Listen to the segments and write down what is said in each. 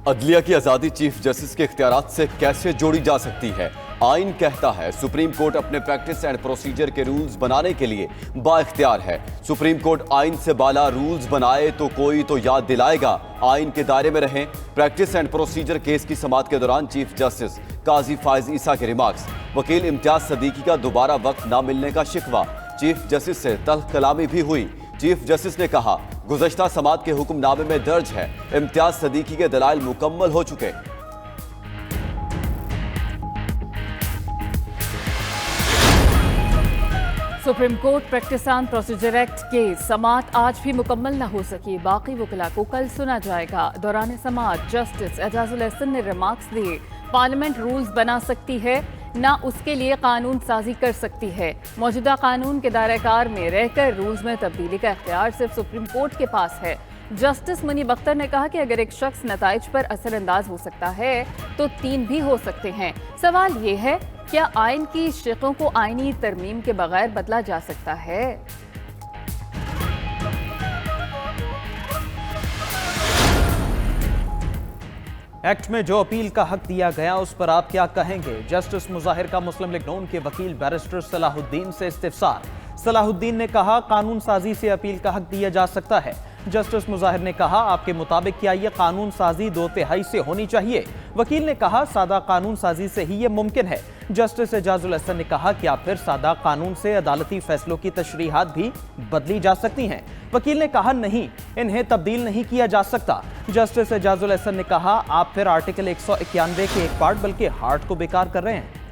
अदलिया की आजादी चीफ जस्टिस के इख्तियारात से कैसे जोड़ी जा सकती है? आइन कहता है सुप्रीम कोर्ट अपने प्रैक्टिस एंड प्रोसीजर के रूल्स बनाने के लिए बाइख्तियार है। सुप्रीम कोर्ट आइन से बाला रूल्स बनाए तो कोई तो याद दिलाएगा आइन के दायरे में रहें। प्रैक्टिस एंड प्रोसीजर केस की समाअत के दौरान चीफ जस्टिस काजी फायज ईसा के रिमार्क्स। वकील इम्तियाज सदीकी का दोबारा वक्त न मिलने का शिकवा। चीफ जस्टिस से तल्ख कलामी भी हुई। चीफ जस्टिस ने कहा गुज़श्ता समाअत के हुक्मनामे में दर्ज है इम्तियाज सदीकी के दलाइल मुकम्मल हो चुके। Supreme court practice and procedure act के समाअत आज भी मुकम्मल न हो सकी। बाकी वकला को कल सुना जाएगा। दौरान समाअत जस्टिस एजाजुल एहसन ने रिमार्क्स दिए पार्लियामेंट रूल्स बना सकती है ना उसके लिए कानून साजी कर सकती है। मौजूदा कानून के दायरे कार में रहकर रूल्स में तब्दीली का इख्तियार सिर्फ सुप्रीम कोर्ट के पास है। जस्टिस मुनीब अख्तर ने कहा कि अगर एक शख्स नताइज पर असरअंदाज हो सकता है तो 3 भी हो सकते हैं। सवाल ये है क्या आइन की शिकों को आइनी तरमीम के बगैर बदला जा सकता है? एक्ट में जो अपील का हक दिया गया उस पर आप क्या कहेंगे? जस्टिस मुजाहिर का मुस्लिम लीग नून के वकील बैरिस्टर सलाहुद्दीन से इस्तिफसार। सलाहुद्दीन ने कहा कानून साजी से अपील का हक दिया जा सकता है। जस्टिस मुजाहिर ने कहा आपके मुताबिक क्या यह कानून साजी 2/3 से होनी चाहिए? वकील ने कहा सादा कानून साजी से ही यह मुमकिन है। जस्टिस एजाजुल एहसन ने कहा क्या फिर सादा कानून से अदालती फैसलों की तशरीहात भी बदली जा सकती हैं? वकील ने कहा नहीं, इन्हें तब्दील नहीं किया जा सकता। जस्टिस एजाजुल एहसन ने कहा आप फिर आर्टिकल 191 के एक पार्ट बल्कि हार्ट को बेकार कर रहे हैं।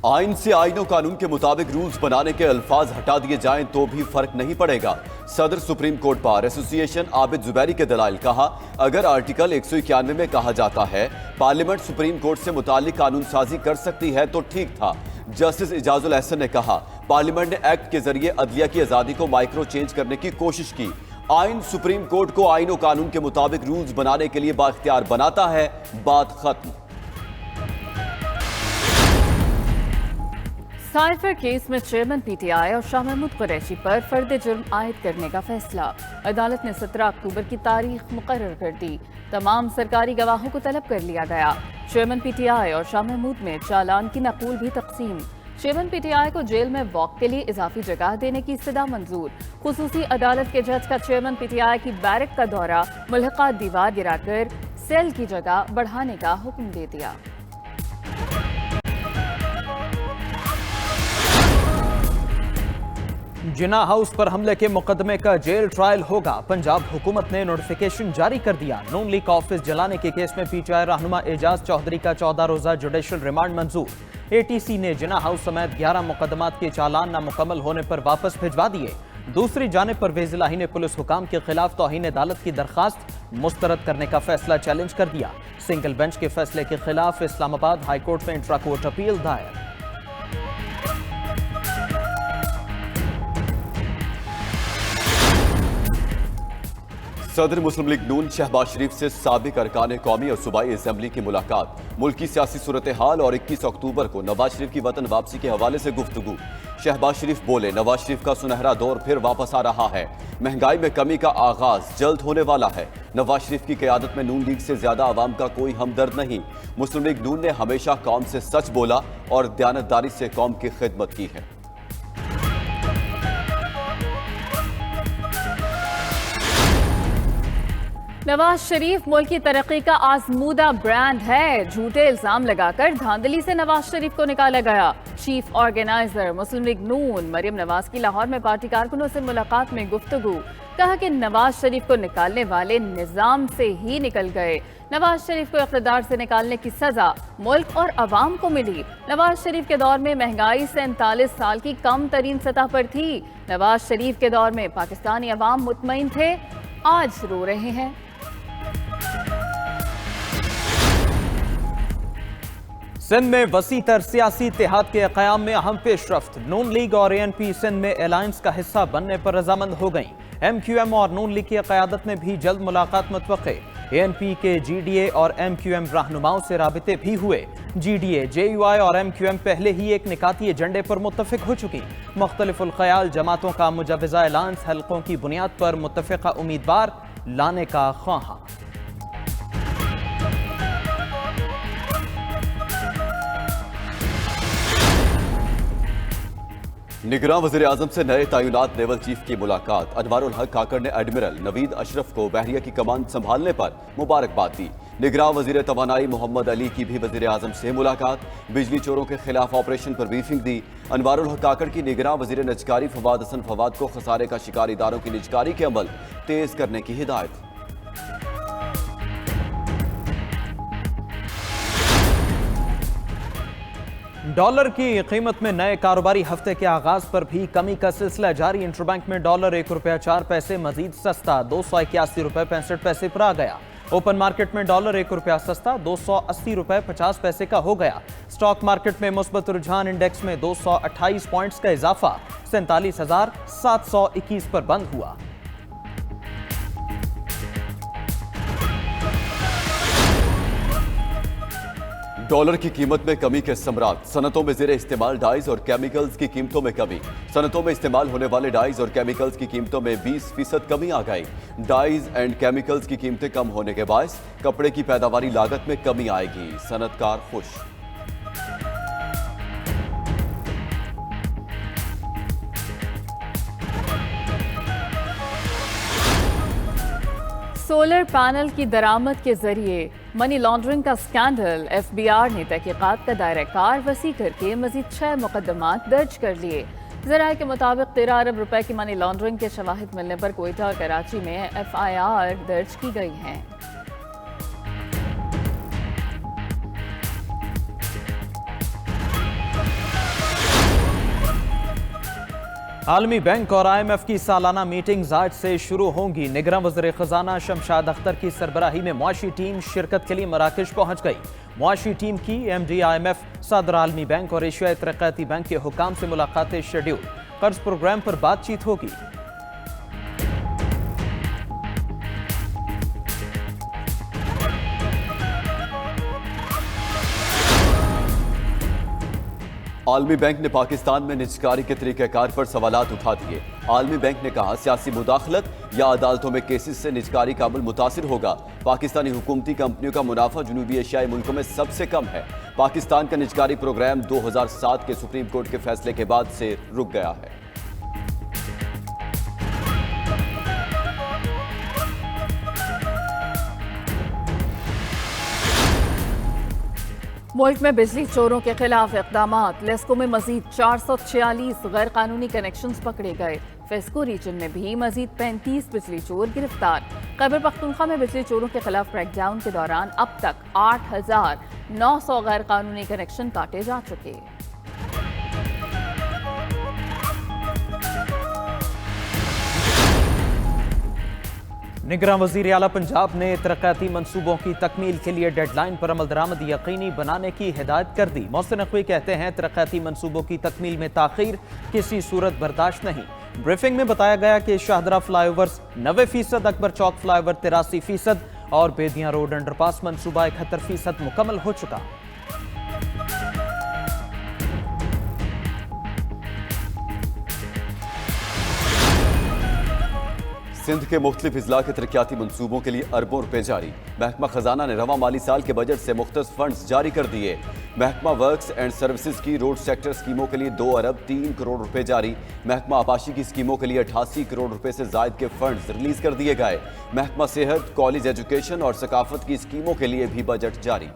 आइन से आइन और कानून के मुताबिक रूल्स बनाने के अल्फाज हटा दिए जाएं तो भी फर्क नहीं पड़ेगा। सदर supreme court bar association Abid Zubairi के दलाइल। कहा अगर आर्टिकल 191 में कहा जाता है पार्लियामेंट सुप्रीम कोर्ट से मुतालिक कानून साजी कर सकती है तो ठीक था। जस्टिस एजाजुल एहसन ने कहा पार्लियामेंट ने एक्ट के जरिए अदलिया की आजादी को माइक्रो चेंज करने की कोशिश की। आइन सुप्रीम कोर्ट को आइन और कानून के मुताबिक रूल्स बनाने के लिए बाइख्तियार बनाता है। बात खत्म। साइफर केस में चेयरमैन पीटीआई और शाह महमूद कुरैशी पर फर्द जुर्म आयद करने का फैसला। अदालत ने 17 अक्टूबर की तारीख मुकर्रर कर दी। तमाम सरकारी गवाहों को तलब कर लिया गया। चेयरमैन पीटीआई और शाह महमूद में चालान की नकूल भी तकसीम। चेयरमैन पीटीआई को जेल में वॉक के लिए इजाफी जगह देने की इस्तदा मंजूर। खुसूसी अदालत के जज का चेयरमैन पीटीआई की बैरक का दौरा, मुल्हका दीवार गिराकर सेल की जगह बढ़ाने का हुक्म दे दिया। जिना हाउस पर हमले के मुकदमे का जेल ट्रायल होगा। पंजाब हुकूमत ने नोटिफिकेशन जारी कर दिया। नून लीग ऑफिस जलाने के केस में पीटीआई रहनुमा एजाज चौधरी का 14 रोजा जुडिशल रिमांड मंजूर। एटीसी ने जिना हाउस समेत 11 मुकदमात के चालान नामुकम्मल होने पर वापस भिजवा दिए। दूसरी जानिब परवेज इलाही ने पुलिस हुकाम के खिलाफ तौहीन अदालत की दरखास्त मुस्तरद करने का फैसला चैलेंज कर दिया। सिंगल बेंच के फैसले के खिलाफ इस्लामाबाद हाईकोर्ट में इंट्रा कोर्ट अपील दायर। सदर मुस्लिम लीग नून शहबाज शरीफ से साबिक अरकान कौमी और सूबाई असम्बली की मुलाकात। मुल्की सियासी सूरत हाल और 21 अक्टूबर को नवाज शरीफ की वतन वापसी के हवाले से गुफ्तगू। शहबाज शरीफ बोले नवाज शरीफ का सुनहरा दौर फिर वापस आ रहा है। महंगाई में कमी का आगाज जल्द होने वाला है। नवाज शरीफ की क़यादत में नून लीग से ज्यादा आवाम का कोई हमदर्द नहीं। मुस्लिम लीग नून ने हमेशा कौम से सच बोला और दयानतदारी से कौम की खिदमत की है। नवाज शरीफ मुल्क की तरक्की का आजमूदा ब्रांड है। झूठे इल्जाम लगाकर धांधली से नवाज शरीफ को निकाला गया। चीफ ऑर्गेनाइजर मुस्लिम लीग नून मरियम नवाज की लाहौर में पार्टी कारकुनों से मुलाकात में गुफ्तगू। कहा कि नवाज शरीफ को निकालने वाले निजाम से ही निकल गए। नवाज शरीफ को इक़्तिदार से निकालने की सजा मुल्क और अवाम को मिली। नवाज शरीफ के दौर में महंगाई 47 साल की कम तरीन सतह पर थी। नवाज शरीफ के दौर में पाकिस्तानी अवाम मुतमईन थे, आज रो रहे हैं। सिंध में वसी तर सियासी इत्तेहाद के क़याम में अहम पेशरफ्त। नून लीग और ANP सिंध में अलायंस का हिस्सा बनने पर रजामंद हो गई। MQM और नून लीग की क़यादत में भी जल्द मुलाकात मुतवक्के। ANP के GDA और MQM रहनुमाओं से राबिते भी हुए। GDA, JUI और MQM पहले ही एक निकाती एजेंडे पर मुत्तफिक हो चुकी। मुख्तलिफुल ख़याल जमातों का मुजव्वज़ा एलांस हल्कों की बुनियाद पर मुत्तफ़िक़ा उम्मीदवार लाने का ख्वाहा। निगरान वज़ीर आज़म से नए तैनात नेवल चीफ की मुलाकात। अनवारुल हक काकड़ ने एडमिरल नवीद अशरफ को बहरिया की कमान संभालने पर मुबारकबाद दी। निगरान वज़ीर तवानाई मोहम्मद अली की भी वज़ीर आज़म से मुलाकात। बिजली चोरों के खिलाफ ऑपरेशन पर ब्रीफिंग दी। अनवारुल हक काकड़ की निगरान वज़ीर निजकारी फवाद हसन फवाद को खसारे का शिकार इदारों की निजकारी के अमल तेज करने की हिदायत। डॉलर की कीमत में नए कारोबारी हफ्ते के आगाज पर भी कमी का सिलसिला जारी। इंटरबैंक में डॉलर 1 रुपया 4 पैसे मजीद सस्ता 281 रुपए 65 पैसे पर आ गया। ओपन मार्केट में डॉलर 1 रुपया सस्ता 280 रुपए 50 पैसे का हो गया। स्टॉक मार्केट में मुस्बत रुझान इंडेक्स में 228 पॉइंट्स का इजाफा 47,721 पर बंद हुआ। डॉलर की कीमत में कमी के समरात। सनतों में ज़ेरे इस्तेमाल डाइज और केमिकल्स की कीमतों में कमी। सनतों में इस्तेमाल होने वाले डाइज और केमिकल्स की कीमतों में 20% कमी आ गई। डाइज एंड केमिकल्स की कीमतें कम होने के बायस कपड़े की पैदावारी लागत में कमी आएगी। सनतकार खुश। सोलर पैनल की दरामद के जरिए मनी लॉन्ड्रिंग का स्कैंडल। एफबीआर ने तहकीकात का दायरा कार वसी करके मजीद 6 मुकदमात दर्ज कर लिए। ज़राए के मुताबिक 13 अरब रुपए की मनी लॉन्ड्रिंग के शवाहिद मिलने पर कोयटा और कराची में एफआईआर दर्ज की गई हैं। आलमी बैंक और IMF की सालाना मीटिंग्स आज से शुरू होंगी। निगरान वज़ीर खजाना शमशाद अख्तर की सरबराही में मुआशी टीम शिरकत के लिए मराकश पहुंच गई। मुआशी टीम की MD IMF, सदर आलमी बैंक और एशियाई तरक्याती बैंक के हुकाम से मुलाकातें शेड्यूल। कर्ज प्रोग्राम पर बातचीत होगी। आलमी बैंक ने पाकिस्तान में निजकारी के तरीक़ाकार पर सवालात उठा दिए। आलमी बैंक ने कहा सियासी मुदाखलत या अदालतों में केसेस से निजकारी का अमल मुतासिर होगा। पाकिस्तानी हुकूमती कंपनियों का मुनाफा जनूबी एशियाई मुल्कों में सबसे कम है। पाकिस्तान का निजकारी प्रोग्राम 2007 के सुप्रीम कोर्ट के फैसले के बाद से रुक गया है। मुल्क में बिजली चोरों के खिलाफ इक़दामात। लेस्को में मजीद 446 गैर कानूनी कनेक्शंस पकड़े गए। फेस्को रीजन में भी मजीद 35 बिजली चोर गिरफ्तार। खैबर पख्तूनख्वा में बिजली चोरों के खिलाफ क्रैकडाउन के दौरान अब तक 8,900 गैर कानूनी कनेक्शन काटे जा चुके। निगरान वज़ीर आला पंजाब ने तरक्याती मंसूबों की तकमील के लिए डेडलाइन पर अमल दरामद यकीनी बनाने की हिदायत कर दी। मोहसिन नकवी कहते हैं तरक्याती मंसूबों की तकमील में ताखीर किसी सूरत बर्दाश्त नहीं। ब्रीफिंग में बताया गया कि शाहदरा फ्लाईओवर्स 90%, अकबर चौक फ्लाईओवर 83% और बेदियां रोड अंडरपास मंसूबा 71% मुकम्मल हो चुका। सिंध के मुख्तलिफ अजला के तरक्याती मंसूबों के लिए अरबों रुपए जारी। महकमा खजाना ने रवा माली साल के बजट से मुख्तलिफ फंड्स जारी कर दिए। महकमा वर्क्स एंड सर्विसेज की रोड सेक्टर स्कीमों के लिए 2 अरब 3 करोड़ रुपए जारी। महकमा आबाशी की स्कीमों के लिए 88 करोड़ रुपए से जायद के फंड्स रिलीज कर दिए गए। महकमा सेहत, कॉलेज एजुकेशन और सकाफत की स्कीमों के लिए भी बजट जारी।